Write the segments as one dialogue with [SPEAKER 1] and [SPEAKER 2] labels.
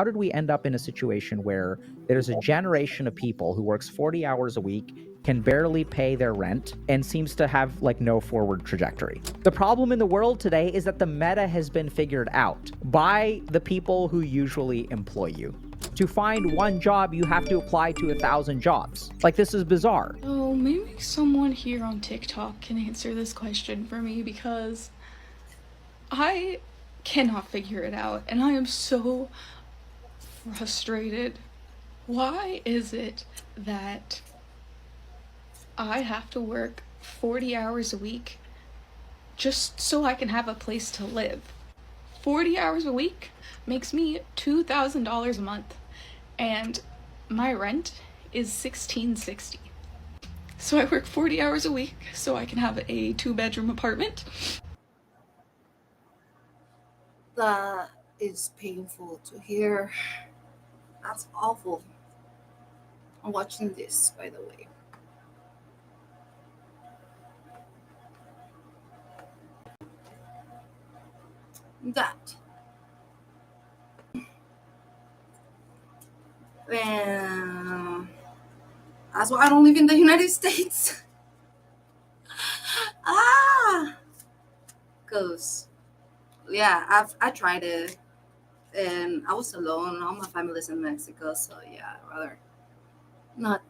[SPEAKER 1] did we end up in a situation where there's a generation of people who works 40 hours a week, can barely pay their rent, and seems to have like no forward trajectory? The problem in the world today is that the meta has been figured out by the people who usually employ you. To find one job, you have to apply to 1,000 jobs. Like, this is bizarre.
[SPEAKER 2] Oh, maybe someone here on TikTok can answer this question for me, because I cannot figure it out and I am so frustrated. Why is it that I have to work 40 hours a week just so I can have a place to live? 40 hours a week makes me $2,000 a month, and my rent is $1,660. So I work 40 hours a week so I can have a 2-bedroom apartment.
[SPEAKER 3] That is painful to hear. That's awful. I'm watching this, by the way. That. And that's why I don't live in the United States. Because, yeah, I tried it. And I was alone. All my family's in Mexico, so yeah, I'd rather not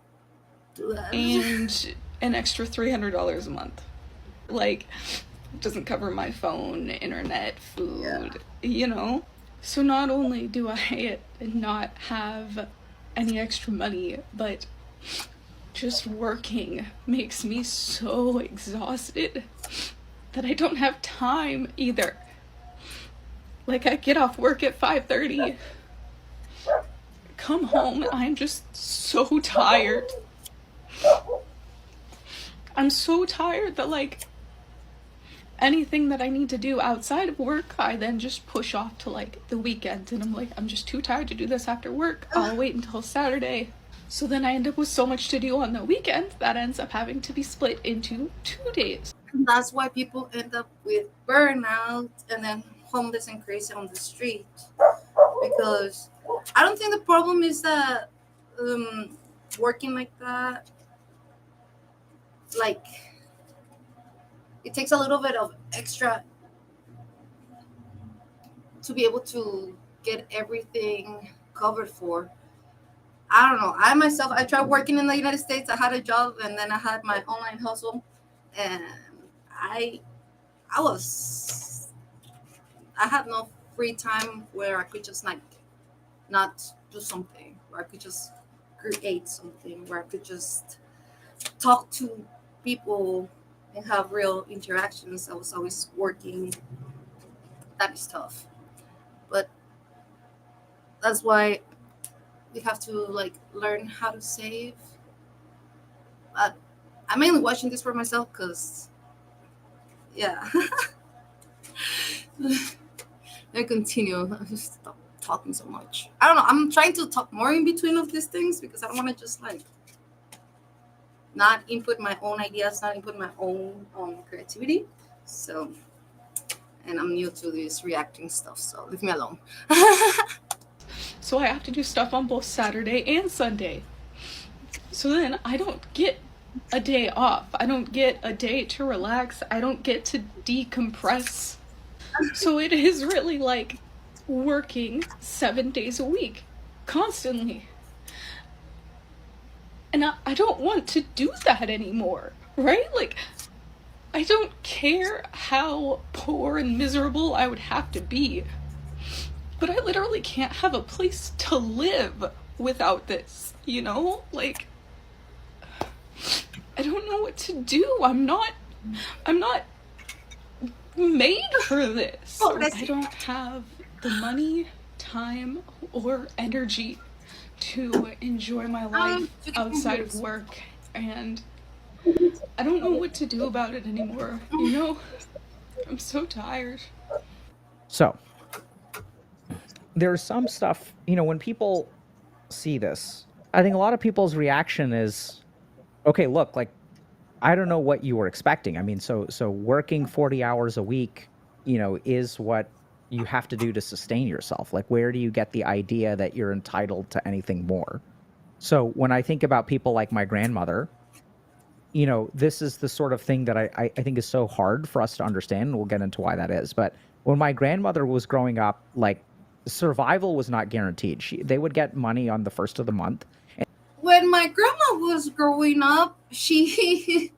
[SPEAKER 3] do that.
[SPEAKER 2] And an extra $300 a month. Like, doesn't cover my phone, internet, food, you know? So not only do I not have any extra money, but just working makes me so exhausted that I don't have time either. Like, I get off work at 5:30, come home, and I'm just so tired. I'm so tired that, like, anything that I need to do outside of work, I then just push off to, like, the weekend. And I'm like, I'm just too tired to do this after work. I'll wait until Saturday. So then I end up with so much to do on the weekend that ends up having to be split into 2 days.
[SPEAKER 3] And that's why people end up with burnout and then homeless and crazy on the street. Because I don't think the problem is that working like that, like, it takes a little bit of extra to be able to get everything covered for. I don't know. I tried working in the United States. I had a job, and then I had my online hustle, and I had no free time where I could just like not do something, where I could just create something, where I could just talk to people and have real interactions. I was always working. That is tough. But that's why we have to like learn how to save. But I'm mainly watching this for myself because, yeah. I continue. I just stop talking so much. I don't know. I'm trying to talk more in between of these things because I don't want to just like not input my own ideas, not input my own creativity. So, and I'm new to this reacting stuff, so leave me alone.
[SPEAKER 2] So I have to do stuff on both Saturday and Sunday. So then I don't get a day off. I don't get a day to relax. I don't get to decompress. So it is really like working 7 days a week, constantly. And I don't want to do that anymore, right? Like, I don't care how poor and miserable I would have to be, but I literally can't have a place to live without this, you know? Like, I don't know what to do. I'm not made for this. I don't have the money, time, or energy to enjoy my life outside of work, and I don't know what to do about it anymore, you know? I'm so tired.
[SPEAKER 1] So, there's some stuff, you know, when people see this, I think a lot of people's reaction is, okay, look, like, I don't know what you were expecting. I mean, so working 40 hours a week, you know, is what you have to do to sustain yourself? Like, where do you get the idea that you're entitled to anything more? So when I think about people like my grandmother, you know, this is the sort of thing that I think is so hard for us to understand. And we'll get into why that is. But when my grandmother was growing up, like, survival was not guaranteed. They would get money on the first of the month.
[SPEAKER 3] When my grandma was growing up, she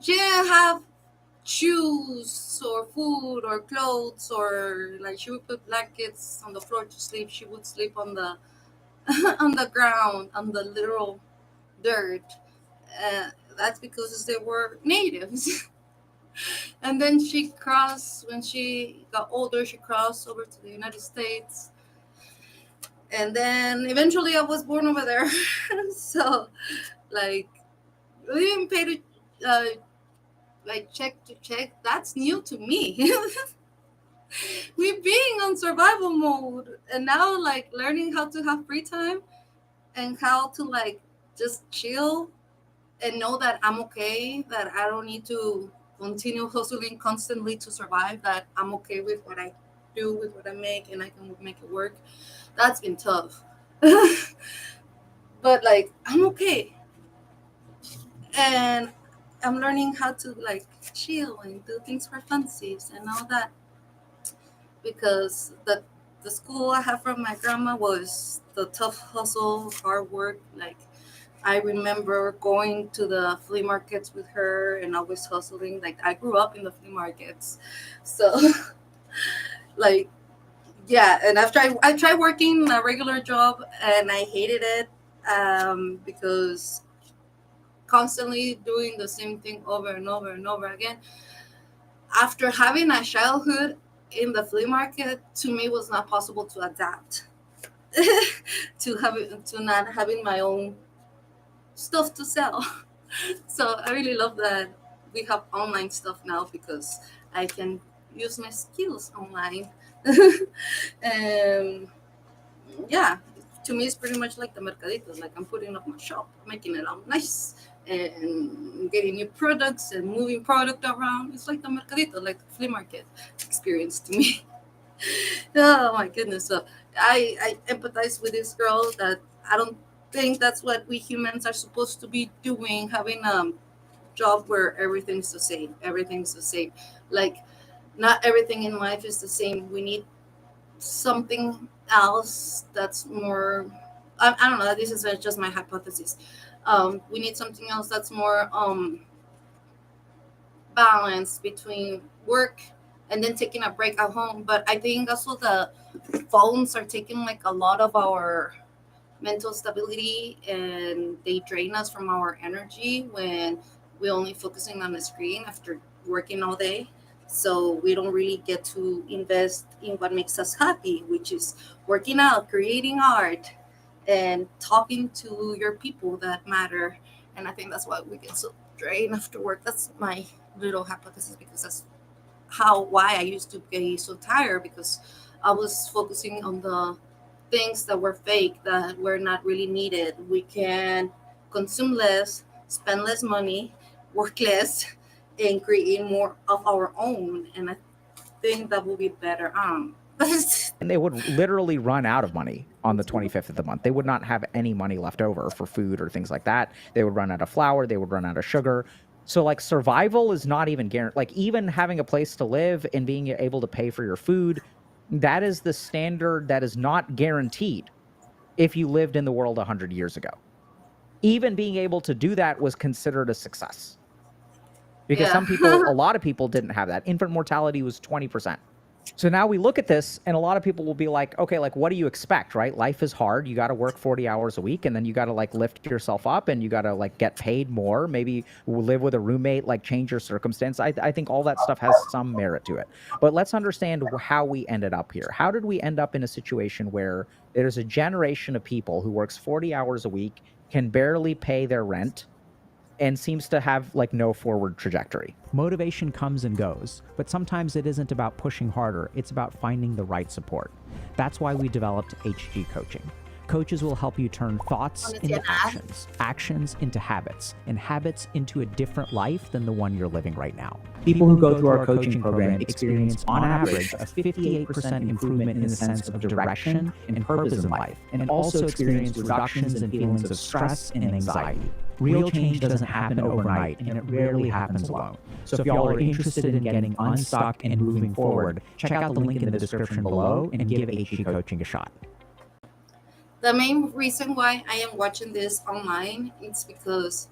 [SPEAKER 3] didn't have shoes or food or clothes, or like she would put blankets on the floor to sleep. She would sleep on the on the ground, on the literal dirt. That's because they were natives. And then when she got older, she crossed over to the United States. And then eventually I was born over there. So, like, we didn't pay to, like, check to check. That's new to me. We being on survival mode. And now, like, learning how to have free time and how to, like, just chill and know that I'm okay, that I don't need to continue hustling constantly to survive, that I'm okay with what I do, with what I make, and I can make it work. That's been tough. But, like, I'm okay. And I'm learning how to, like, chill and do things for funsies and all that. Because the school I have from my grandma was the tough hustle, hard work. Like, I remember going to the flea markets with her and always hustling. Like, I grew up in the flea markets. So, like, yeah. And after I tried working a regular job and I hated it, because constantly doing the same thing over and over and over again. After having a childhood in the flea market, to me was not possible to adapt to not having my own stuff to sell. So I really love that we have online stuff now, because I can use my skills online. And yeah, to me it's pretty much like the mercadito. Like, I'm putting up my shop, making it all nice, and getting new products and moving product around. It's like the mercadito, like the flea market experience to me. Oh my goodness. So I empathize with this girl that I don't think that's what we humans are supposed to be doing, having a job where everything's the same. Everything's the same. Like, not everything in life is the same. We need something else that's more, I don't know, this is just my hypothesis. We need something else that's more balanced between work and then taking a break at home. But I think also the phones are taking, like, a lot of our mental stability, and they drain us from our energy when we're only focusing on the screen after working all day. So we don't really get to invest in what makes us happy, which is working out, creating art, and talking to your people that matter. And I think that's why we get so drained after work. That's my little hypothesis, because that's why I used to get so tired, because I was focusing on the things that were fake, that were not really needed. We can consume less, spend less money, work less, and create more of our own. And I think that will be better.
[SPEAKER 1] And they would literally run out of money on the 25th of the month. They would not have any money left over for food or things like that. They would run out of flour. They would run out of sugar. So, like, survival is not even guaranteed. Like, even having a place to live and being able to pay for your food, that is the standard that is not guaranteed if you lived in the world 100 years ago. Even being able to do that was considered a success. Because a lot of people didn't have that. Infant mortality was 20%. So now we look at this, and a lot of people will be like, okay, like, what do you expect, right? Life is hard. You got to work 40 hours a week, and then you got to, like, lift yourself up, and you got to, like, get paid more, maybe live with a roommate, like, change your circumstance. I think all that stuff has some merit to it. But let's understand how we ended up here. How did we end up in a situation where there's a generation of people who works 40 hours a week, can barely pay their rent, and seems to have, like, no forward trajectory? Motivation comes and goes, but sometimes it isn't about pushing harder. It's about finding the right support. That's why we developed HG Coaching. Coaches will help you turn thoughts
[SPEAKER 3] Wanna see
[SPEAKER 1] into
[SPEAKER 3] an ad?
[SPEAKER 1] actions, actions into habits, and habits into a different life than the one you're living right now. People who go through our coaching program experience, on average, a 58% improvement in the sense of direction and purpose in life, and also experience reductions in feelings of stress and anxiety. Real change doesn't happen overnight, and it rarely happens alone. So if y'all are interested in getting unstuck and moving forward, check out the link in the description below and give HG Coaching a shot.
[SPEAKER 3] The main reason why I am watching this online is because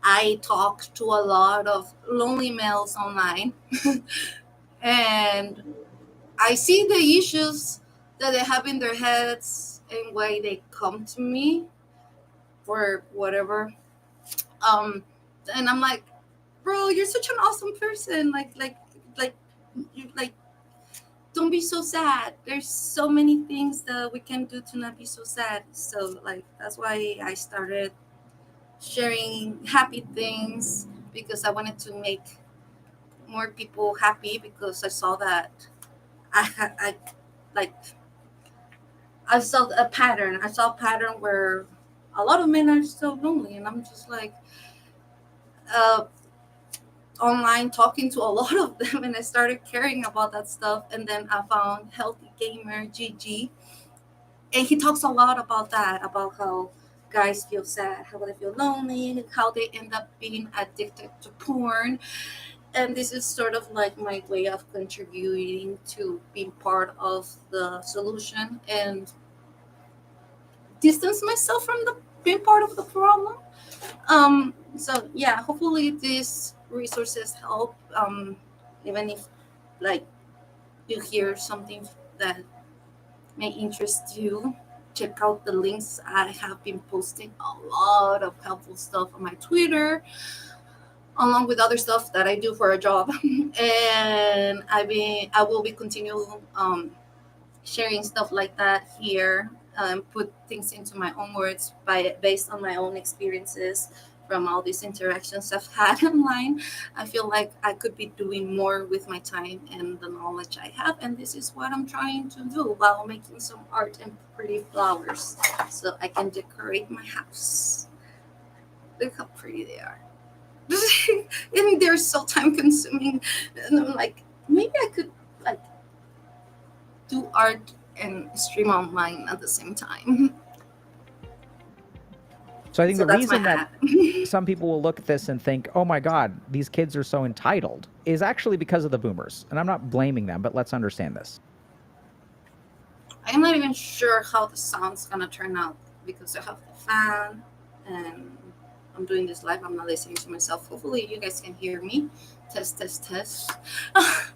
[SPEAKER 3] I talk to a lot of lonely males online and I see the issues that they have in their heads and why they come to me for whatever. And I'm like, bro, you're such an awesome person. Like, don't be so sad. There's so many things that we can do to not be so sad. So like that's why I started sharing happy things, because I wanted to make more people happy, because I saw that I like I saw a pattern. I saw a pattern where a lot of men are so lonely, and I'm just like online talking to a lot of them, and I started caring about that stuff. And then I found Healthy Gamer GG, and he talks a lot about that, about how guys feel sad, how they feel lonely, how they end up being addicted to porn. And this is sort of like my way of contributing to being part of the solution and distance myself from the being part of the problem. So yeah, hopefully these resources help. Even if like you hear something that may interest you, check out the links. I have been posting a lot of helpful stuff on my Twitter, along with other stuff that I do for a job. And I will be continuing sharing stuff like that here, put things into my own words based on my own experiences from all these interactions I've had online. I feel like I could be doing more with my time and the knowledge I have, and this is what I'm trying to do while making some art and pretty flowers so I can decorate my house. Look how pretty they are. And they're so time consuming, and I'm like, maybe I could like do art and stream online at the same time.
[SPEAKER 1] So I think
[SPEAKER 3] So
[SPEAKER 1] the
[SPEAKER 3] that's my
[SPEAKER 1] reason that
[SPEAKER 3] hat.
[SPEAKER 1] some people will look at this and think, oh my God, these kids are so entitled, is actually because of the boomers. And I'm not blaming them, but let's understand this.
[SPEAKER 3] I'm not even sure how the sound's gonna turn out, because I have the fan and I'm doing this live. I'm not listening to myself. Hopefully you guys can hear me. Test, test, test. I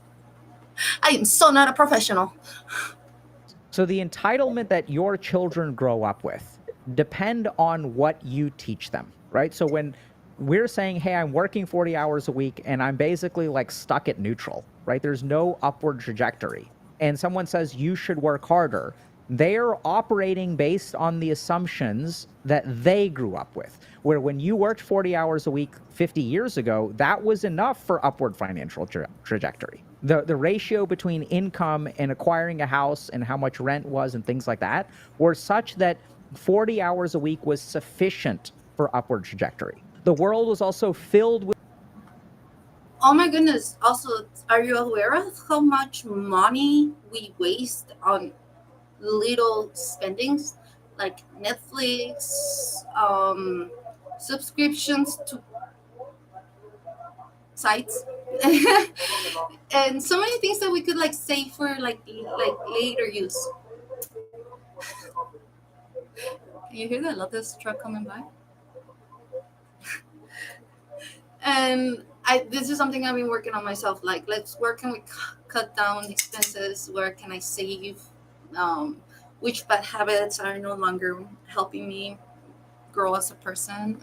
[SPEAKER 3] am so not a professional.
[SPEAKER 1] So the entitlement that your children grow up with depend on what you teach them, right? So when we're saying, hey, I'm working 40 hours a week and I'm basically like stuck at neutral, right? There's no upward trajectory. And someone says you should work harder. They're operating based on the assumptions that they grew up with, where when you worked 40 hours a week 50 years ago, that was enough for upward financial trajectory. The ratio between income and acquiring a house and how much rent was and things like that were such that 40 hours a week was sufficient for upward trajectory. The world was also filled with...
[SPEAKER 3] Oh my goodness. Also, are you aware of how much money we waste on little spendings like Netflix, subscriptions to sites, and so many things that we could like save for like later use. Can you hear the Lotus truck coming by? And this is something I've been working on myself. Like, where can we cut down expenses? Where can I save? Which bad habits are no longer helping me grow as a person?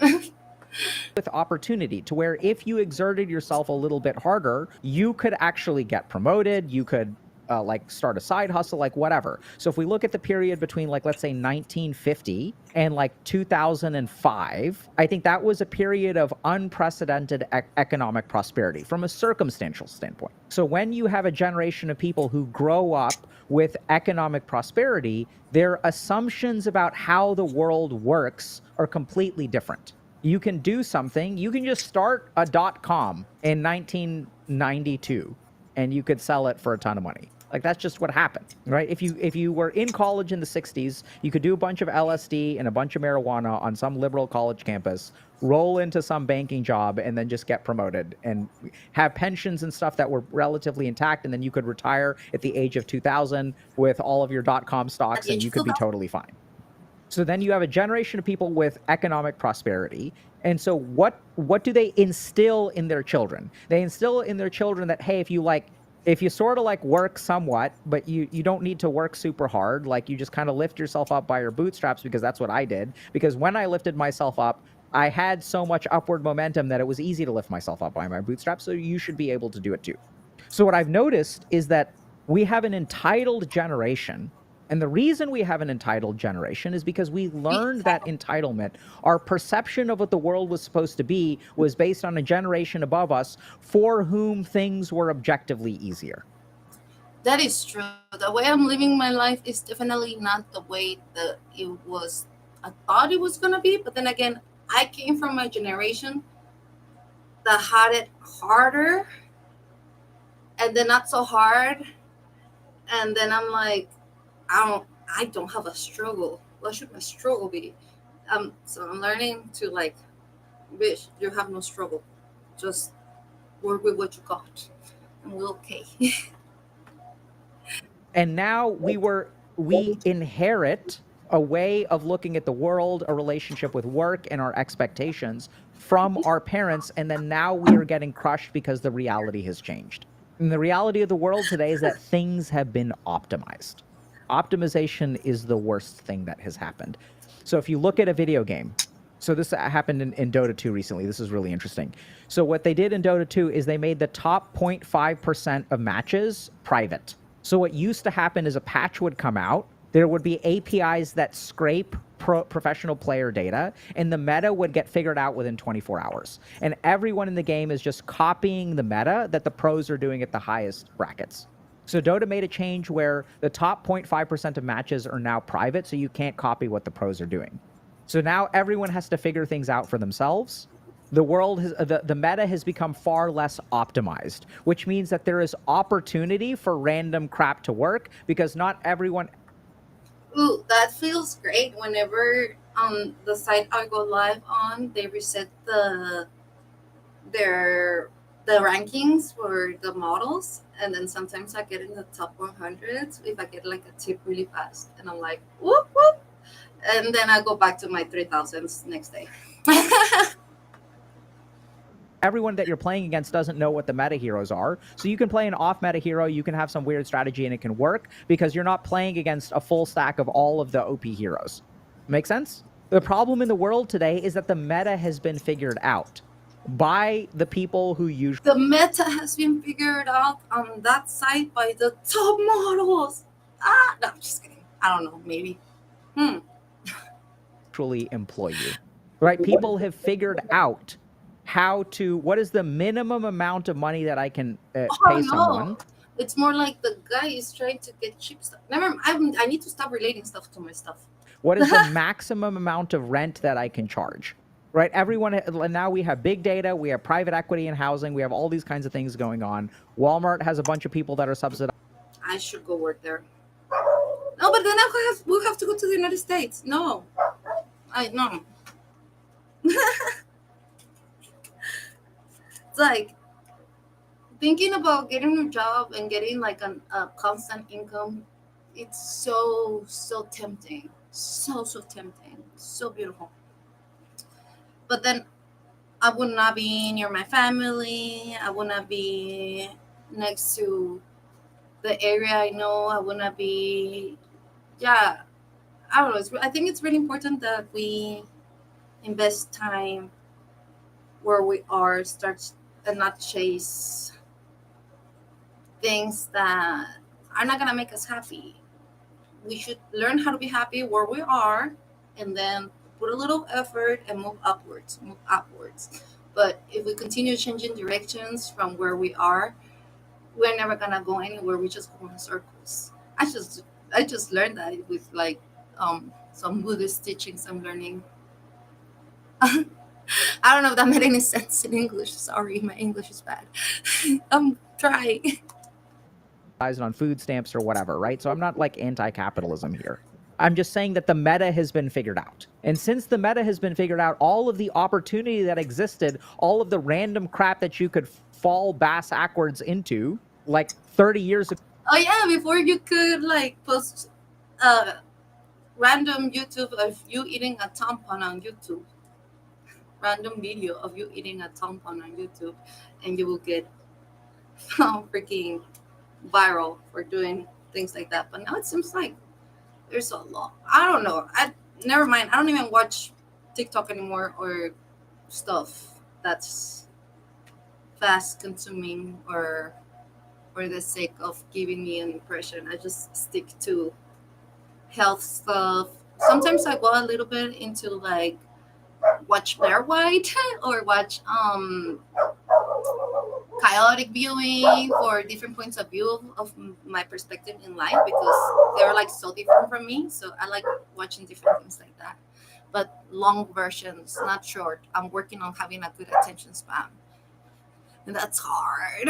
[SPEAKER 1] with opportunity to where if you exerted yourself a little bit harder, you could actually get promoted. You could like start a side hustle, like whatever. So if we look at the period between like, let's say 1950 and like 2005, I think that was a period of unprecedented economic prosperity from a circumstantial standpoint. So when you have a generation of people who grow up with economic prosperity, their assumptions about how the world works are completely different. You can do something, you can just start a .com in 1992 and you could sell it for a ton of money. Like that's just what happened, right? If you were in college in the 60s, you could do a bunch of LSD and a bunch of marijuana on some liberal college campus, roll into some banking job, and then just get promoted and have pensions and stuff that were relatively intact, and then you could retire at the age of 2000 with all of your .com stocks, and you could be totally fine. So then you have a generation of people with economic prosperity. And so what do they instill in their children? They instill in their children that, hey, if you sort of like work somewhat, but you don't need to work super hard, like you just kind of lift yourself up by your bootstraps, because that's what I did. Because when I lifted myself up, I had so much upward momentum that it was easy to lift myself up by my bootstraps. So you should be able to do it too. So what I've noticed is that we have an entitled generation. And the reason we have an entitled generation is because we learned that entitlement. Our perception of what the world was supposed to be was based on a generation above us for whom things were objectively easier.
[SPEAKER 3] That is true. The way I'm living my life is definitely not the way that I thought it was going to be. But then again, I came from a generation that had it harder and then not so hard. And then I'm like, I don't have a struggle. What should my struggle be? So I'm learning to like, bitch, you have no struggle. Just work with what you got, and we're okay.
[SPEAKER 1] And now we inherit a way of looking at the world, a relationship with work, and our expectations from our parents. And then now we are getting crushed because the reality has changed. And the reality of the world today is that things have been optimized. Optimization is the worst thing that has happened. So if you look at a video game, so this happened in Dota 2 recently. This is really interesting. So what they did in Dota 2 is they made the top 0.5% of matches private. So what used to happen is a patch would come out, there would be APIs that scrape professional player data, and the meta would get figured out within 24 hours. And everyone in the game is just copying the meta that the pros are doing at the highest brackets. So Dota made a change where the top 0.5% of matches are now private, so you can't copy what the pros are doing. So now everyone has to figure things out for themselves. The world has, the meta has become far less optimized, which means that there is opportunity for random crap to work, because not everyone.
[SPEAKER 3] Ooh, that feels great. Whenever on the site I go live on, they reset the rankings for the models, and then sometimes I get in the top 100s if I get like a tip really fast, and I'm like whoop whoop, and then I go back to my 3000s next day.
[SPEAKER 1] Everyone that you're playing against doesn't know what the meta heroes are. So you can play an off meta hero, you can have some weird strategy, and it can work because you're not playing against a full stack of all of the OP heroes. Make sense? The problem in the world today is that the meta has been figured out by the people who usually.
[SPEAKER 3] The meta has been figured out on that site by the top models. No, I'm just kidding. I don't know, maybe.
[SPEAKER 1] Actually employ you, right? People have figured out what is the minimum amount of money that I can pay someone.
[SPEAKER 3] It's more like the guy is trying to get cheap stuff. Never, I need to stop relating stuff to my stuff.
[SPEAKER 1] What is the maximum amount of rent that I can charge? Right? Everyone, now we have big data, we have private equity in housing, we have all these kinds of things going on. Walmart has a bunch of people that are subsidized.
[SPEAKER 3] I should go work there. No, but then we'll have to go to the United States. No. No. It's like thinking about getting a job and getting like a constant income. It's so tempting. So tempting. So beautiful. But then I would not be near my family. I would not be next to the area I know. I would not be, I don't know. I think it's really important that we invest time where we are, start and not chase things that are not gonna make us happy. We should learn how to be happy where we are, and then put a little effort and move upwards, move upwards. But if we continue changing directions from where we are, we're never gonna go anywhere. We just go in circles. I just learned that with like some Buddhist teachings I'm learning. I don't know if that made any sense in English. Sorry, my English is bad. I'm trying.
[SPEAKER 1] On food stamps or whatever, right? So I'm not like anti-capitalism here. I'm just saying that the meta has been figured out. And since the meta has been figured out, all of the opportunity that existed, all of the random crap that you could fall backwards into, like 30 years ago.
[SPEAKER 3] Oh yeah, before you could like post random YouTube of you eating a tampon on YouTube. Random video of you eating a tampon on YouTube, and you will get freaking viral for doing things like that. But now it seems like there's a lot. I don't know. Never mind. I don't even watch TikTok anymore or stuff that's fast consuming or for the sake of giving me an impression. I just stick to health stuff. Sometimes I go a little bit into like watch Blair White or watch chaotic viewing for different points of view of my perspective in life, because they're like so different from me. So I like watching different things like that, but long versions, not short. I'm working on having a good attention span, and that's hard.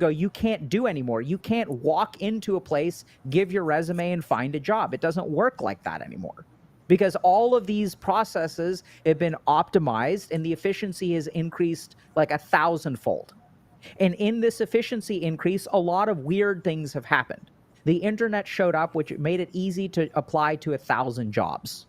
[SPEAKER 1] You can't do anymore. You can't walk into a place, give your resume, and find a job. It doesn't work like that anymore, because all of these processes have been optimized and the efficiency has increased like 1,000-fold. And in this efficiency increase, a lot of weird things have happened. The internet showed up, which made it easy to apply to 1,000 jobs.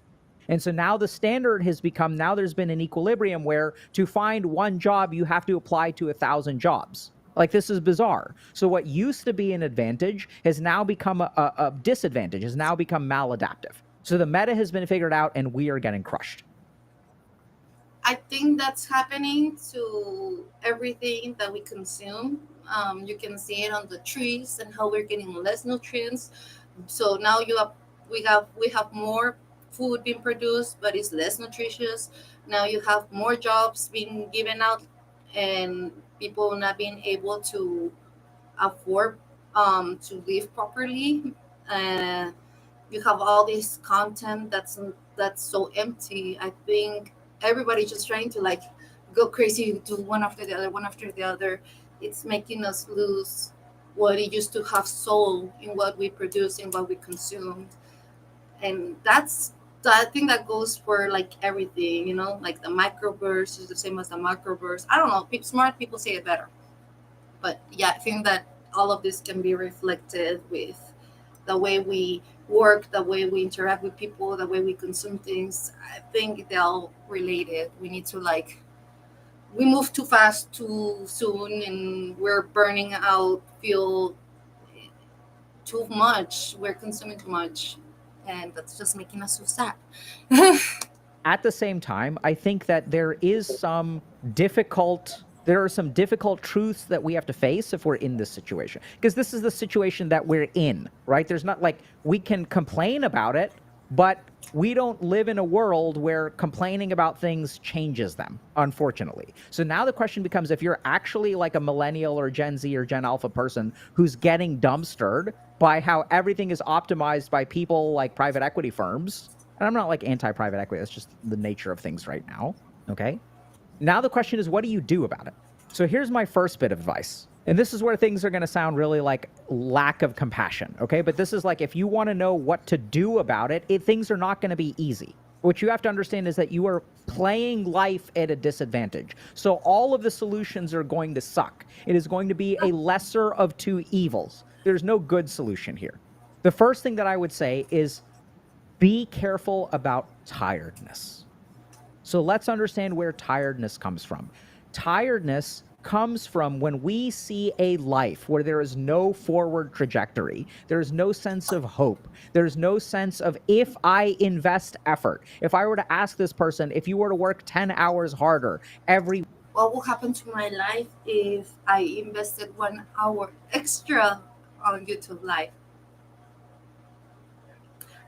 [SPEAKER 1] And so now the standard has become, now there's been an equilibrium where to find one job, you have to apply to 1,000 jobs. Like, this is bizarre. So what used to be an advantage has now become a disadvantage, has now become maladaptive. So the meta has been figured out and we are getting crushed.
[SPEAKER 3] I think that's happening to everything that we consume. You can see it on the trees and how we're getting less nutrients. So now we have more food being produced, but it's less nutritious. Now you have more jobs being given out, and people not being able to afford to live properly. You have all this content that's so empty. I think everybody's just trying to like go crazy, do one after the other, one after the other. It's making us lose what it used to have soul in what we produce and what we consume. And I think that goes for like everything, like the microverse is the same as the macroverse. I don't know. Smart people say it better. But yeah, I think that all of this can be reflected with the way we work, the way we interact with people, the way we consume things. I think they're all related. We need to we move too fast too soon, and we're burning out fuel too much. We're consuming too much, and that's just making us so sad.
[SPEAKER 1] At the same time, I think that there are some difficult truths that we have to face if we're in this situation, because this is the situation that we're in, right? There's not like, we can complain about it, but we don't live in a world where complaining about things changes them, unfortunately. So now the question becomes, if you're actually like a millennial or Gen Z or Gen Alpha person who's getting dumpstered by how everything is optimized by people like private equity firms, and I'm not like anti-private equity, that's just the nature of things right now, okay? Now the question is, what do you do about it? So here's my first bit of advice. And this is where things are going to sound really like lack of compassion, okay? But this is like, if you want to know what to do about it, things are not going to be easy. What you have to understand is that you are playing life at a disadvantage. So all of the solutions are going to suck. It is going to be a lesser of two evils. There's no good solution here. The first thing that I would say is be careful about tiredness. So let's understand where tiredness comes from. Tiredness comes from when we see a life where there is no forward trajectory. There's no sense of hope. There's no sense of, if I invest effort, if I were to ask this person, if you were to work 10 hours harder every...
[SPEAKER 3] What will happen to my life if I invested 1 hour extra on YouTube Live.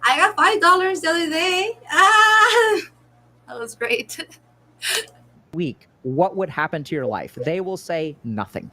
[SPEAKER 3] I got $5 the other day. That was great.
[SPEAKER 1] Week, what would happen to your life? They will say nothing.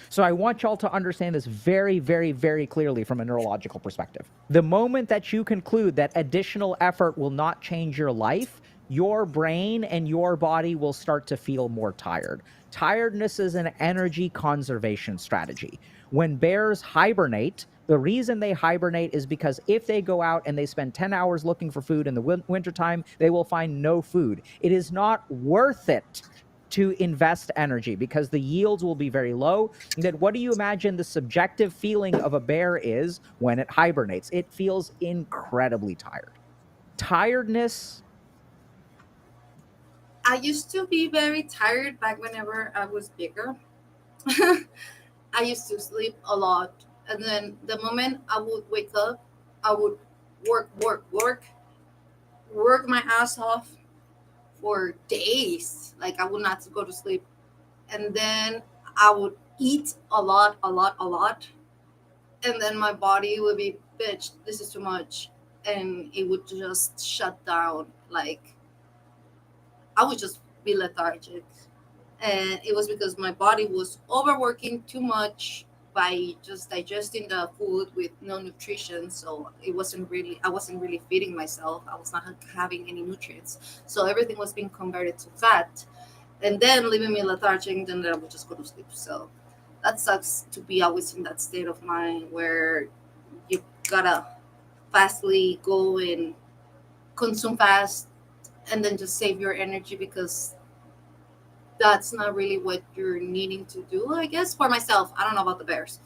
[SPEAKER 1] So I want y'all to understand this very, very, very clearly from a neurological perspective. The moment that you conclude that additional effort will not change your life, your brain and your body will start to feel more tired. Tiredness is an energy conservation strategy. When bears hibernate, the reason they hibernate is because if they go out and they spend 10 hours looking for food in the wintertime, they will find no food. It is not worth it to invest energy because the yields will be very low. And then what do you imagine the subjective feeling of a bear is when it hibernates? It feels incredibly tired. Tiredness.
[SPEAKER 3] I used to be very tired back whenever I was bigger. I used to sleep a lot. And then the moment I would wake up, I would work my ass off for days. Like I would not go to sleep. And then I would eat a lot. And then my body would be, bitch, this is too much. And it would just shut down. Like I would just be lethargic. And it was because my body was overworking too much by just digesting the food with no nutrition. So I wasn't really feeding myself. I was not having any nutrients. So everything was being converted to fat and then leaving me lethargic, and then I would just go to sleep. So that sucks to be always in that state of mind where you gotta fastly go and consume fast and then just save your energy because that's not really what you're needing to do, I guess. For myself, I don't know about the bears.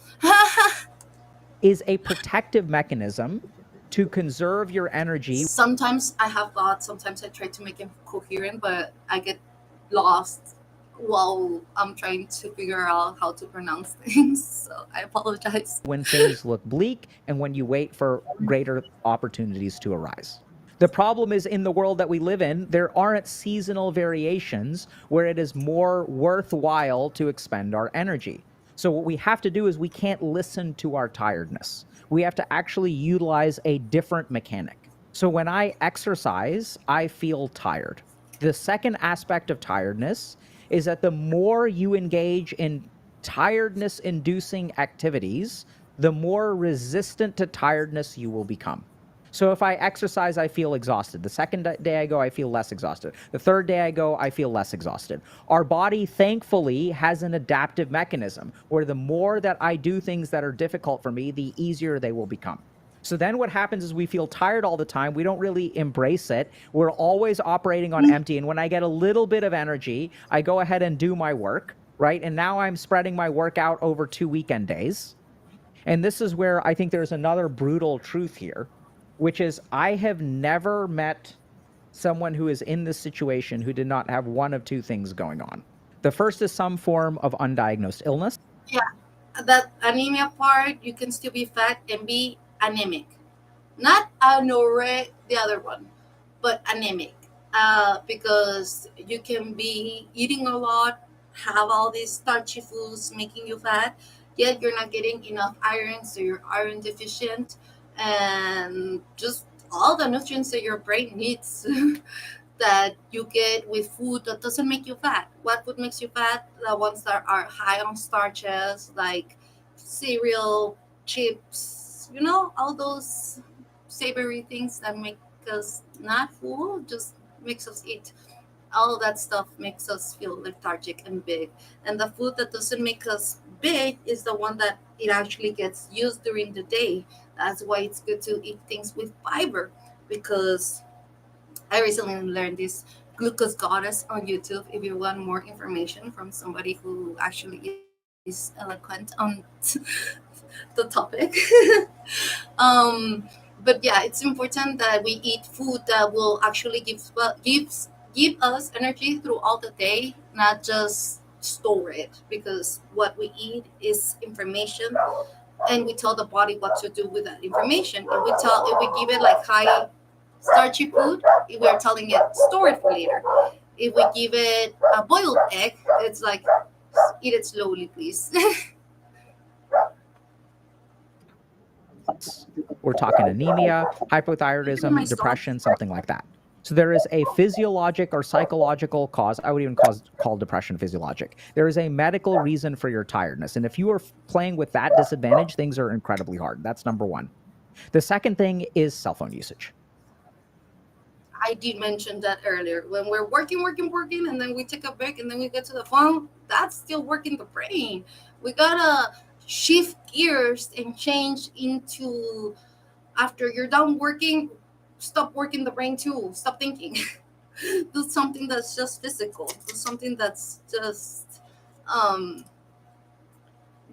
[SPEAKER 1] Is a protective mechanism to conserve your energy.
[SPEAKER 3] Sometimes I have thoughts, sometimes I try to make them coherent, but I get lost while I'm trying to figure out how to pronounce things. So I apologize.
[SPEAKER 1] When things look bleak and when you wait for greater opportunities to arise. The problem is in the world that we live in, there aren't seasonal variations where it is more worthwhile to expend our energy. So what we have to do is we can't listen to our tiredness. We have to actually utilize a different mechanic. So when I exercise, I feel tired. The second aspect of tiredness is that the more you engage in tiredness-inducing activities, the more resistant to tiredness you will become. So if I exercise, I feel exhausted. The second day I go, I feel less exhausted. The third day I go, I feel less exhausted. Our body, thankfully, has an adaptive mechanism where the more that I do things that are difficult for me, the easier they will become. So then what happens is we feel tired all the time. We don't really embrace it. We're always operating on empty. And when I get a little bit of energy, I go ahead and do my work, right? And now I'm spreading my work out over 2 weekend days. And this is where I think there's another brutal truth here, which is I have never met someone who is in this situation who did not have one of two things going on. The first is some form of undiagnosed illness.
[SPEAKER 3] Yeah, that anemia part, you can still be fat and be anemic. Not anorexia, the other one, but anemic. Because you can be eating a lot, have all these starchy foods making you fat, yet you're not getting enough iron, so you're iron deficient. And just all the nutrients that your brain needs that you get with food that doesn't make you fat. What food makes you fat? The ones that are high on starches, like cereal, chips, all those savory things that make us not full, just makes us eat. All that stuff makes us feel lethargic and big. And the food that doesn't make us big is the one that it actually gets used during the day. That's why it's good to eat things with fiber, because I recently learned this glucose goddess on YouTube. If you want more information from somebody who actually is eloquent on the topic. But yeah, it's important that we eat food that will actually give us energy throughout the day, not just store it, because what we eat is information, and we tell the body what to do with that information. If we give it like high starchy food, we're telling it store it for later. If we give it a boiled egg, it's like eat it slowly, please.
[SPEAKER 1] We're talking anemia,
[SPEAKER 3] my
[SPEAKER 1] hypothyroidism,
[SPEAKER 3] stop.
[SPEAKER 1] depression, something like that. So there is a physiologic or psychological cause. I would even call depression physiologic. There is a medical reason for your tiredness. And if you are playing with that disadvantage, things are incredibly hard. That's number one. The second thing is cell phone usage.
[SPEAKER 3] I did mention that earlier. When we're working, and then we take a break and then we get to the phone, that's still working the brain. We gotta shift gears and change into, after you're done working, stop working the brain too. Stop thinking. Do something that's just physical. Do something that's just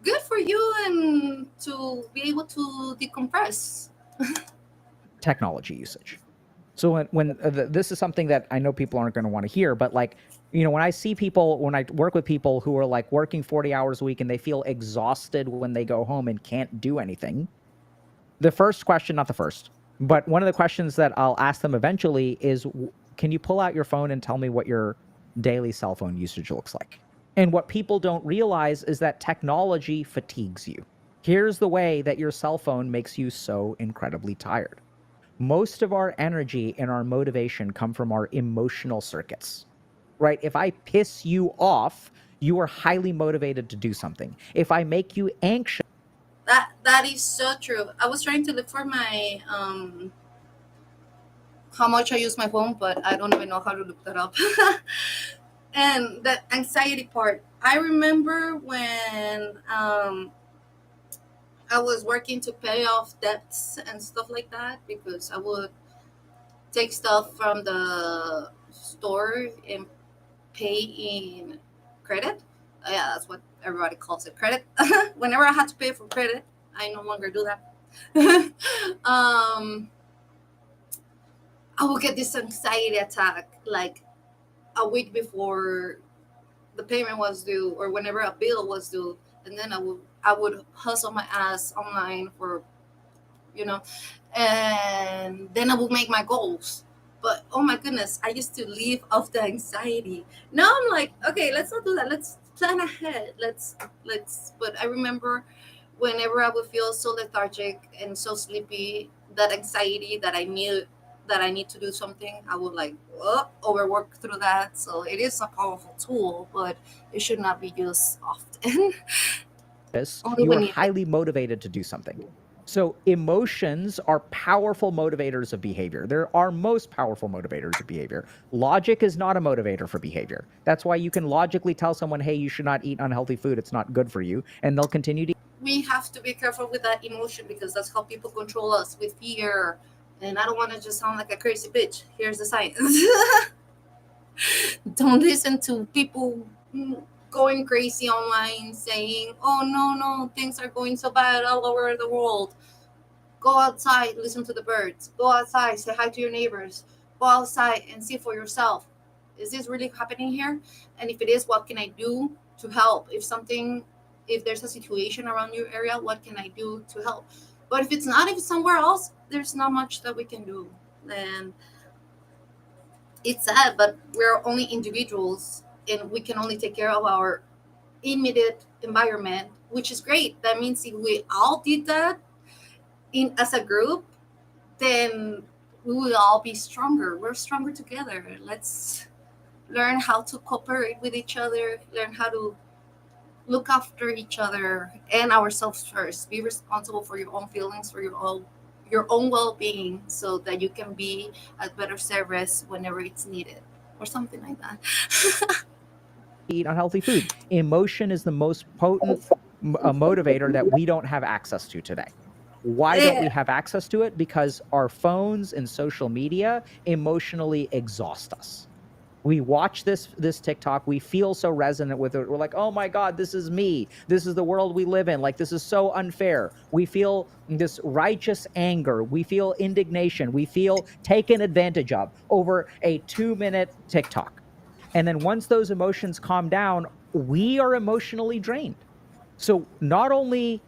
[SPEAKER 3] good for you and to be able to decompress.
[SPEAKER 1] Technology usage. So when this is something that I know people aren't going to want to hear, but like, you know, when I work with people who are like working 40 hours a week and they feel exhausted when they go home and can't do anything, the first question, not the first, but one of the questions that I'll ask them eventually is, can you pull out your phone and tell me what your daily cell phone usage looks like? And what people don't realize is that technology fatigues you. Here's the way that your cell phone makes you so incredibly tired. Most of our energy and our motivation come from our emotional circuits, right? If I piss you off, you are highly motivated to do something. If I make you anxious,
[SPEAKER 3] That is so true. I was trying to look for my how much I use my phone, but I don't even know how to look that up. And that anxiety part, I remember when I was working to pay off debts and stuff like that, because I would take stuff from the store and pay in credit. Yeah, that's what everybody calls it, credit. Whenever I had to pay for credit, I no longer do that. I will get this anxiety attack like a week before the payment was due, or whenever a bill was due, and then I would hustle my ass online for, and then I would make my goals. But oh my goodness, I used to live off the anxiety. Now I'm like, okay, let's not do that. Let's plan ahead. Let's. But I remember whenever I would feel so lethargic and so sleepy, that anxiety that I knew that I need to do something, I would like overwork through that. So it is a powerful tool, but it should not be used often. Only
[SPEAKER 1] you
[SPEAKER 3] when
[SPEAKER 1] are
[SPEAKER 3] needed.
[SPEAKER 1] highly motivated to do something. So emotions are powerful motivators of behavior. They're our most powerful motivators of behavior. Logic is not a motivator for behavior. That's why you can logically tell someone, hey, you should not eat unhealthy food. It's not good for you. And they'll continue to
[SPEAKER 3] We have to be careful with that emotion, because that's how people control us, with fear. And I don't want to just sound like a crazy bitch. Here's the science. Don't listen to people going crazy online saying, oh, no, things are going so bad all over the world. Go outside, listen to the birds. Go outside, say hi to your neighbors. Go outside and see for yourself. Is this really happening here? And if it is, what can I do to help? If there's a situation around your area, what can I do to help? But if it's not, if it's somewhere else, there's not much that we can do. And it's sad, but we're only individuals, and we can only take care of our immediate environment, which is great. That means if we all did that as a group, then we will all be stronger. We're stronger together. Let's learn how to cooperate with each other, learn how to look after each other and ourselves first. Be responsible for your own feelings, for your own well-being, so that you can be at better service whenever it's needed, or something like that.
[SPEAKER 1] eat unhealthy food. Emotion is the most potent motivator that we don't have access to today. Why don't we have access to it? Because our phones and social media emotionally exhaust us. We watch this TikTok, we feel so resonant with it. We're like, oh my God, this is me. This is the world we live in. Like, this is so unfair. We feel this righteous anger. We feel indignation. We feel taken advantage of over a 2-minute TikTok. And then once those emotions calm down, we are emotionally drained. So not only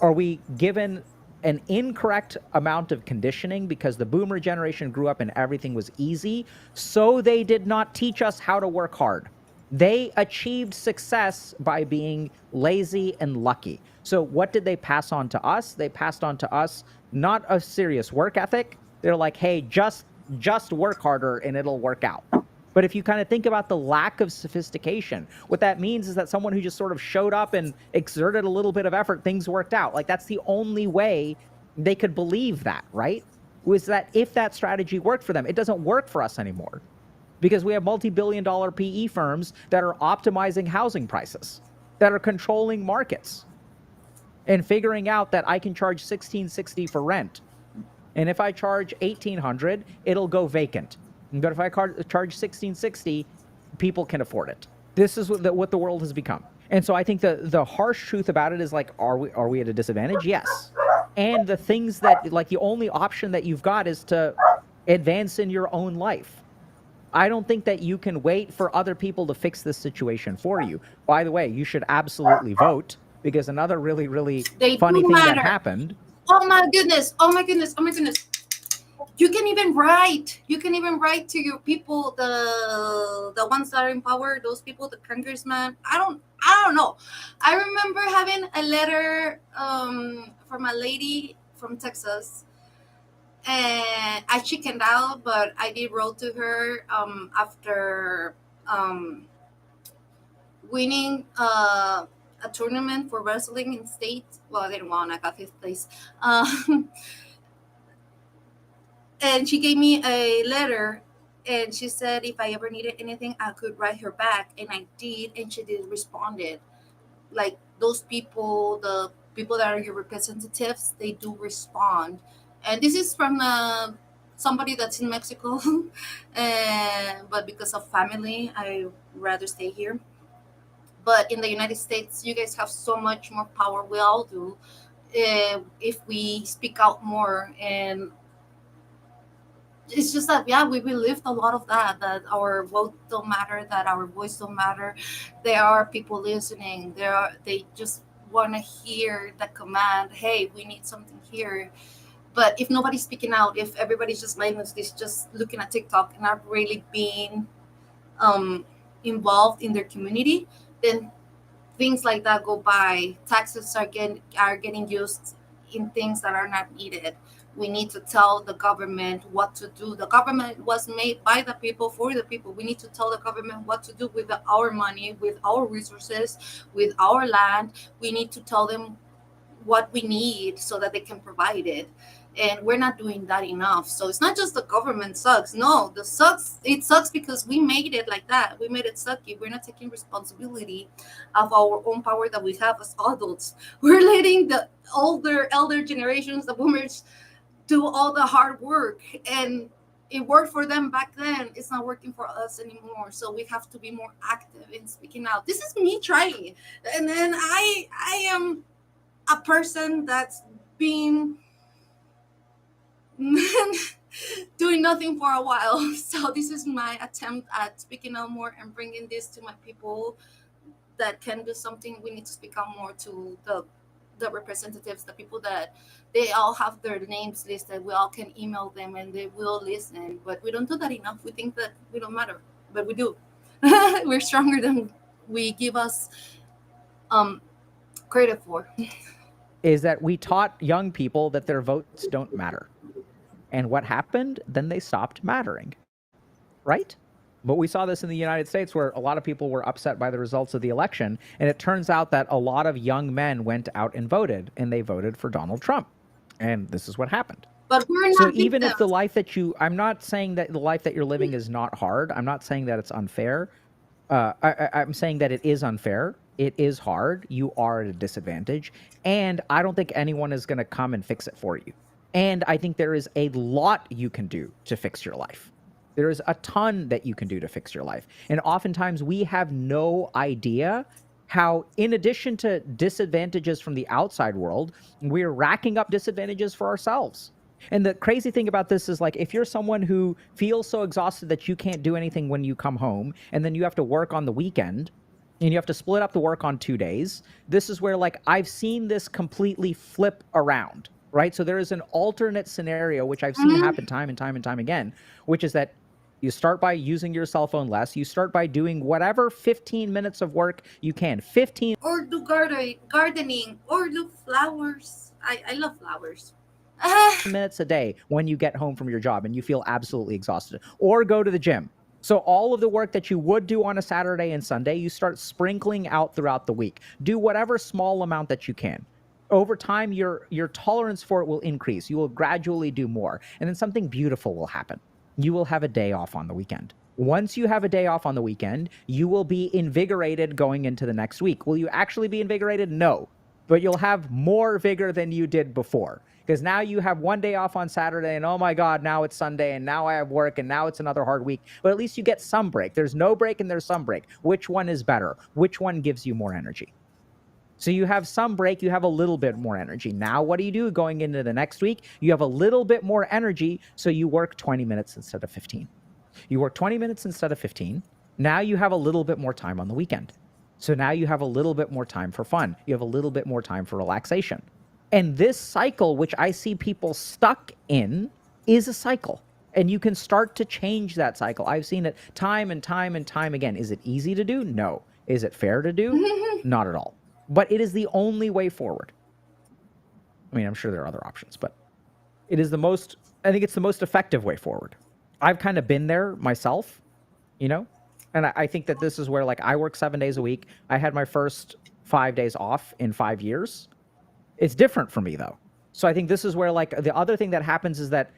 [SPEAKER 1] are we given an incorrect amount of conditioning because the boomer generation grew up and everything was easy, so they did not teach us how to work hard. They achieved success by being lazy and lucky. So what did they pass on to us? They passed on to us not a serious work ethic. They're like, hey, just work harder and it'll work out. But if you kind of think about the lack of sophistication, what that means is that someone who just sort of showed up and exerted a little bit of effort, things worked out. Like, that's the only way they could believe that, right? Was that if that strategy worked for them, it doesn't work for us anymore because we have multi-billion-dollar PE firms that are optimizing housing prices, that are controlling markets and figuring out that I can charge $1,660 for rent. And if I charge $1,800, it'll go vacant. But if I charge $1,660, people can afford it. This is what the world has become. And so I think the harsh truth about it is like, are we at a disadvantage? Yes. And the things that, like, the only option that you've got is to advance in your own life. I don't think that you can wait for other people to fix this situation for you. By the way, you should absolutely vote, because another really, really funny thing that happened.
[SPEAKER 3] Oh my goodness. Oh my goodness. Oh my goodness. You can even write to your people, the ones that are in power, those people, the congressman. I don't know. I remember having a letter from a lady from Texas, and I chickened out, but I did wrote to her after winning a tournament for wrestling in state. Well, I didn't win, I got 5th place. And she gave me a letter, and she said if I ever needed anything, I could write her back. And I did, and she did responded. Like, those people, the people that are your representatives, they do respond. And this is from somebody that's in Mexico. But because of family, I rather stay here. But in the United States, you guys have so much more power. We all do. If we speak out more, and it's just that, yeah, we lived a lot of that our vote don't matter, that our voice don't matter. There are people listening. They just want to hear the command, hey, we need something here. But if nobody's speaking out, if everybody's just mindlessly just looking at TikTok and not really being involved in their community, then things like that go by. Taxes are getting used in things that are not needed. We need to tell the government what to do. The government was made by the people, for the people. We need to tell the government what to do with our money, with our resources, with our land. We need to tell them what we need so that they can provide it. And we're not doing that enough. So it's not just the government sucks. No, it sucks because we made it like that. We made it sucky. We're not taking responsibility of our own power that we have as adults. We're letting the elder generations, the boomers, do all the hard work, and it worked for them back then. It's not working for us anymore. So we have to be more active in speaking out. This is me trying, and then I am a person that's been doing nothing for a while. So this is my attempt at speaking out more and bringing this to my people that can do something. We need to speak out more to the representatives, the people that they all have their names listed. We all can email them and they will listen, but we don't do that enough. We think that we don't matter, but we do. We're stronger than we give us credit for.
[SPEAKER 1] Is that we taught young people that their votes don't matter. And what happened? Then they stopped mattering, right? But we saw this in the United States, where a lot of people were upset by the results of the election. And it turns out that a lot of young men went out and voted, and they voted for Donald Trump. And this is what happened.
[SPEAKER 3] But we're not.
[SPEAKER 1] So even if the life that I'm not saying that the life that you're living is not hard. I'm not saying that it's unfair. I'm saying that it is unfair. It is hard. You are at a disadvantage. And I don't think anyone is going to come and fix it for you. And I think there is a lot you can do to fix your life. There is a ton that you can do to fix your life. And oftentimes we have no idea how, in addition to disadvantages from the outside world, we're racking up disadvantages for ourselves. And the crazy thing about this is, like, if you're someone who feels so exhausted that you can't do anything when you come home, and then you have to work on the weekend, and you have to split up the work on 2 days, this is where, like, I've seen this completely flip around, right? So there is an alternate scenario, which I've seen happen time and time and time again, which is that you start by using your cell phone less. You start by doing whatever 15 minutes of work you can. 15.
[SPEAKER 3] Or do gardening, or do flowers. I love flowers.
[SPEAKER 1] minutes a day when you get home from your job and you feel absolutely exhausted, or go to the gym. So all of the work that you would do on a Saturday and Sunday, you start sprinkling out throughout the week. Do whatever small amount that you can. Over time, your tolerance for it will increase. You will gradually do more. And then something beautiful will happen. You will have a day off on the weekend. Once you have a day off on the weekend, you will be invigorated going into the next week. Will you actually be invigorated? No. But you'll have more vigor than you did before. Because now you have one day off on Saturday, and oh my God, now it's Sunday, and now I have work, and now it's another hard week. But at least you get some break. There's no break and there's some break. Which one is better? Which one gives you more energy? So you have some break, you have a little bit more energy. Now what do you do going into the next week? You have a little bit more energy, so you work 20 minutes instead of 15. You work 20 minutes instead of 15. Now you have a little bit more time on the weekend. So now you have a little bit more time for fun. You have a little bit more time for relaxation. And this cycle, which I see people stuck in, is a cycle. And you can start to change that cycle. I've seen it time and time and time again. Is it easy to do? No. Is it fair to do? Not at all. But it is the only way forward. I mean, I'm sure there are other options, but it is I think it's the most effective way forward. I've kind of been there myself, you know? And I think that this is where, like, I work 7 days a week. I had my first 5 days off in 5 years. It's different for me, though. So I think this is where, like, the other thing that happens is that,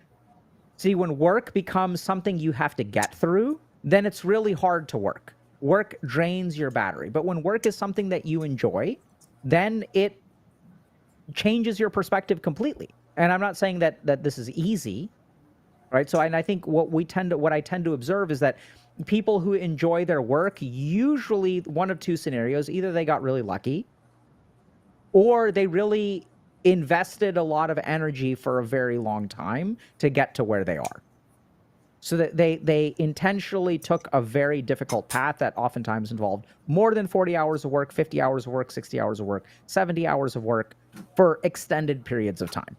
[SPEAKER 1] see, when work becomes something you have to get through, then it's really hard to work. Work drains your battery. But when work is something that you enjoy, then it changes your perspective completely. And I'm not saying that this is easy, right? So, and I think what I tend to observe is that people who enjoy their work, usually one of two scenarios: either they got really lucky, or they really invested a lot of energy for a very long time to get to where they are. So that they intentionally took a very difficult path that oftentimes involved more than 40 hours of work, 50 hours of work, 60 hours of work, 70 hours of work for extended periods of time,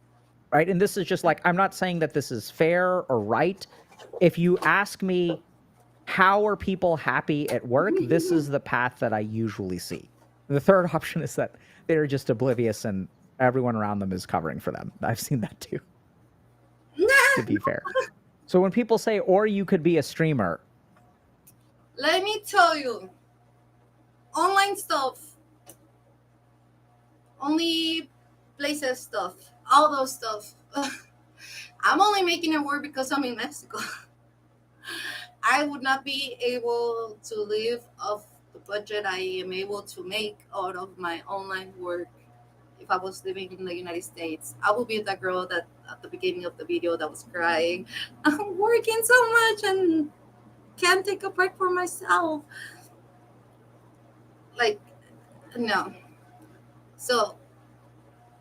[SPEAKER 1] right? And this is just like, I'm not saying that this is fair or right. If you ask me, how are people happy at work? This is the path that I usually see. The third option is that they're just oblivious and everyone around them is covering for them. I've seen that too, to be fair. So when people say, or you could be a streamer.
[SPEAKER 3] Let me tell you, online stuff, only places stuff, all those stuff. I'm only making it work because I'm in Mexico. I would not be able to live off the budget I am able to make out of my online work if I was living in the United States. I would be that girl that at the beginning of the video that was crying, I'm working so much and can't take a break for myself. Like, no. So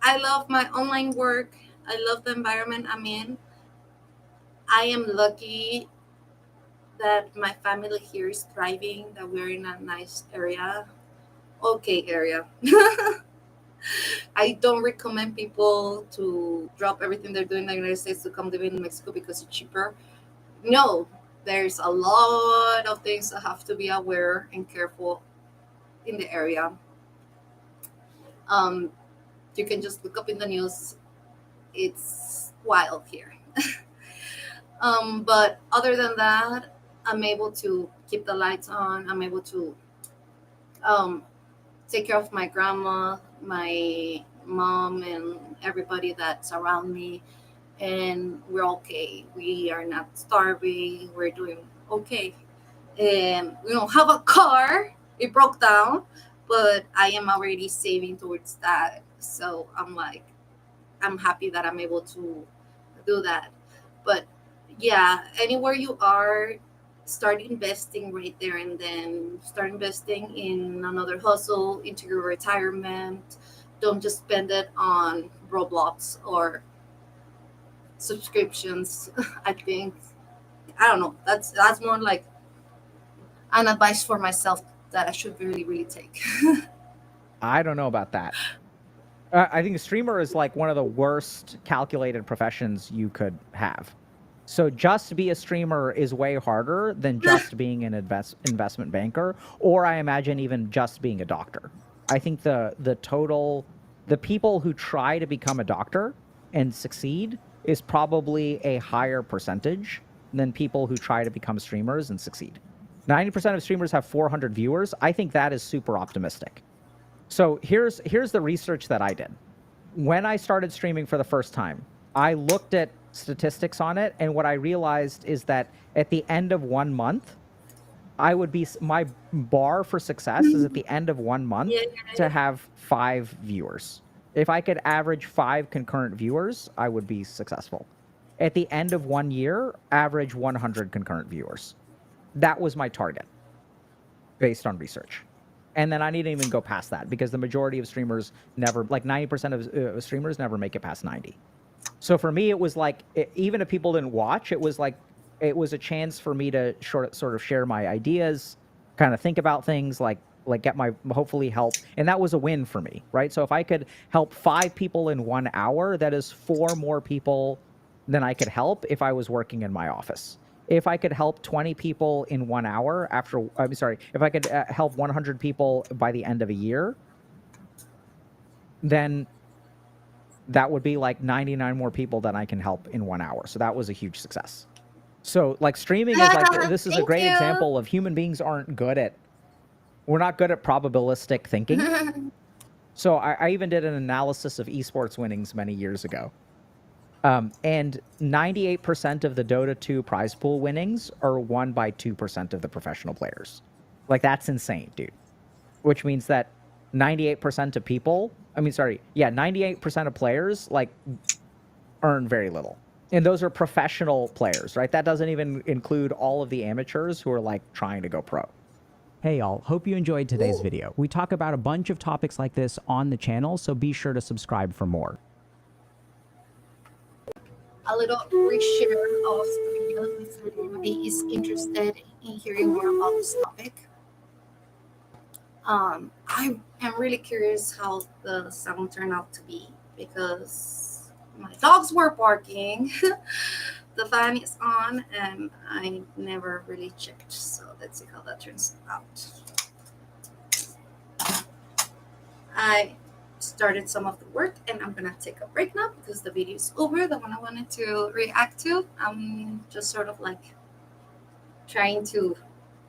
[SPEAKER 3] I love my online work. I love the environment I'm in. I am lucky that my family here is thriving, that we're in a nice area. Okay area. I don't recommend people to drop everything they're doing in the United States to come live in Mexico because it's cheaper. No, there's a lot of things that have to be aware and careful in the area. You can just look up in the news. It's wild here. But other than that, I'm able to keep the lights on. I'm able to take care of my grandma, my mom, and everybody that's around me. And we're okay. We are not starving. We're doing okay. And we don't have a car. It broke down, but I am already saving towards that. So I'm happy that I'm able to do that. But yeah, anywhere you are, start investing right there and then. Start investing in another hustle, into your retirement. Don't just spend it on Roblox or subscriptions. I don't know. That's more like an advice for myself that I should really, really take.
[SPEAKER 1] I don't know about that. I think a streamer is like one of the worst calculated professions you could have. So just be a streamer is way harder than just being an investment banker, or I imagine even just being a doctor. I think the people who try to become a doctor and succeed is probably a higher percentage than people who try to become streamers and succeed. 90% of streamers have 400 viewers. I think that is super optimistic. So here's the research that I did. When I started streaming for the first time, I looked at statistics on it, and what I realized is that at the end of 1 month, my bar for success is at the end of 1 month to have 5 viewers. If I could average 5 concurrent viewers, I would be successful. At the end of 1 year, average 100 concurrent viewers. That was my target based on research. And then I didn't even go past that because the majority of streamers never, like 90% of streamers never make it past 90. So for me, it was like, even if people didn't watch, it was like, it was a chance for me to sort of share my ideas, kind of think about things, like get my, hopefully help. And that was a win for me, right? So if I could help 5 people in 1 hour, that is 4 more people than I could help if I was working in my office. If I could help 20 people in 1 hour if I could help 100 people by the end of a year, then that would be like 99 more people than I can help in 1 hour. So that was a huge success. So like streaming is like, this is a great example of human beings we're not good at probabilistic thinking. So I even did an analysis of esports winnings many years ago. And 98% of the Dota 2 prize pool winnings are won by 2% of the professional players. Like, that's insane, dude. Which means that 98% of people, 98% of players, like, earn very little. And those are professional players, right? That doesn't even include all of the amateurs who are, like, trying to go pro.
[SPEAKER 4] Hey y'all, hope you enjoyed today's video. We talk about a bunch of topics like this on the channel, so be sure to subscribe for more.
[SPEAKER 3] A little reshare of the video if anybody is interested in hearing more about this topic. I am really curious how the sound turned out to be because my dogs were barking, the fan is on, and I never really checked. So let's see how that turns out. I started some of the work and I'm gonna take a break now because the video is over, the one I wanted to react to. I'm just sort of like trying to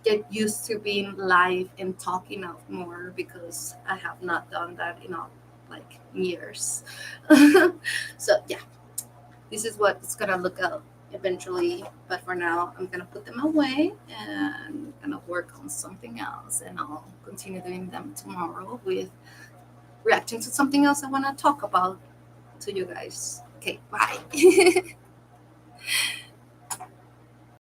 [SPEAKER 3] get used to being live and talking out more because I have not done that in like years. So yeah, this is what it's gonna look out eventually, but for now I'm gonna put them away and gonna work on something else, and I'll continue doing them tomorrow with reacting to something else I want to talk about to you guys. Okay, bye.